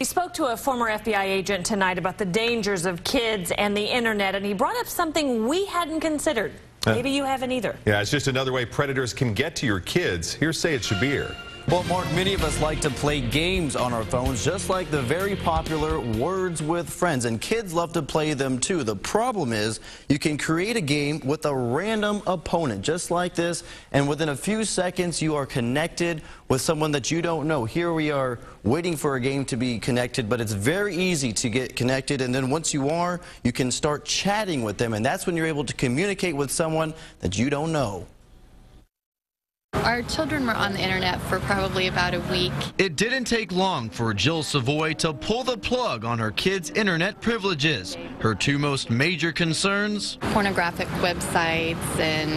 We spoke to a former FBI agent tonight about the dangers of kids and the internet, and he brought up something we hadn't considered. Maybe you haven't either. Yeah, it's just another way predators can get to your kids. Here's Sayed Shabir. Well, Mark, many of us like to play games on our phones, just like the very popular Words with Friends, and kids love to play them too. The problem is you can create a game with a random opponent, just like this, and within a few seconds you are connected with someone that you don't know. Here we are waiting for a game to be connected, but it's very easy to get connected, and then once you are, you can start chatting with them, and that's when you're able to communicate with someone that you don't know. Our children were on the internet for probably about a week. It didn't take long for Jill Savoy to pull the plug on her kids' internet privileges. Her two most major concerns: Pornographic websites and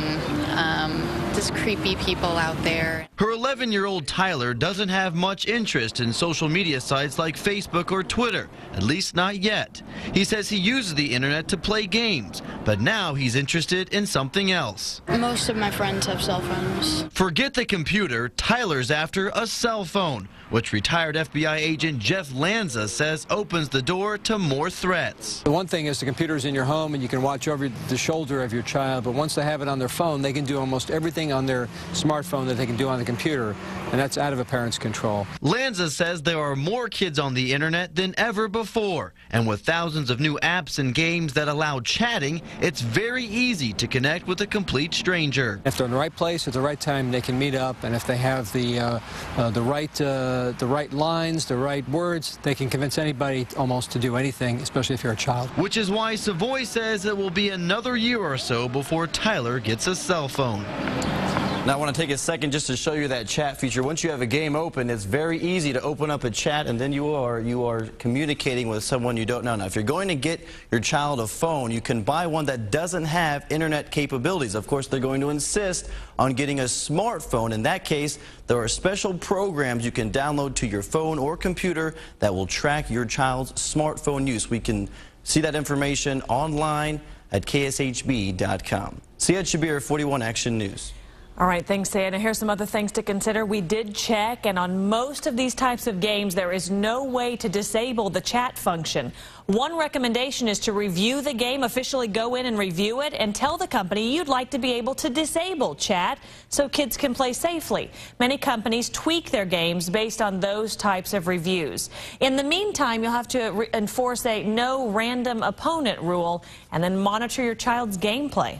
just creepy people out there. Her 11-year-old Tyler doesn't have much interest in social media sites like Facebook or Twitter, at least not yet. He says he uses the internet to play games, but now he's interested in something else. Most of my friends have cell phones. Forget the computer, Tyler's after a cell phone, which retired FBI agent Jeff Lanza says opens the door to more threats. The one thing is the computer's in your home and you can watch over the shoulder of your child, but once they have it on their phone, they can do almost everything on their smartphone that they can do on the computer, and that's out of a parent's control. Lanza says there are more kids on the internet than ever before, and with thousands of new apps and games that allow chatting, it's very easy to connect with a complete stranger. If they're in the right place at the right time, they can meet up, and if they have the right lines, the right words, they can convince anybody almost to do anything, especially if you're a child. Which is why Savoy says it will be another year or so before Tyler gets a cell phone. Now, I want to take a second just to show you that chat feature. Once you have a game open, it's very easy to open up a chat, and then you are communicating with someone you don't know. Now, if you're going to get your child a phone, you can buy one that doesn't have internet capabilities. Of course, they're going to insist on getting a smartphone. In that case, there are special programs you can download to your phone or computer that will track your child's smartphone use. We can see that information online at kshb.com. Sayed Shabir, 41 Action News. All right, thanks, Sayed. And here's some other things to consider. We did check, and on most of these types of games, there is no way to disable the chat function. One recommendation is to review the game, officially go in and review it, and tell the company you'd like to be able to disable chat so kids can play safely. Many companies tweak their games based on those types of reviews. In the meantime, you'll have to enforce a no random opponent rule and then monitor your child's gameplay.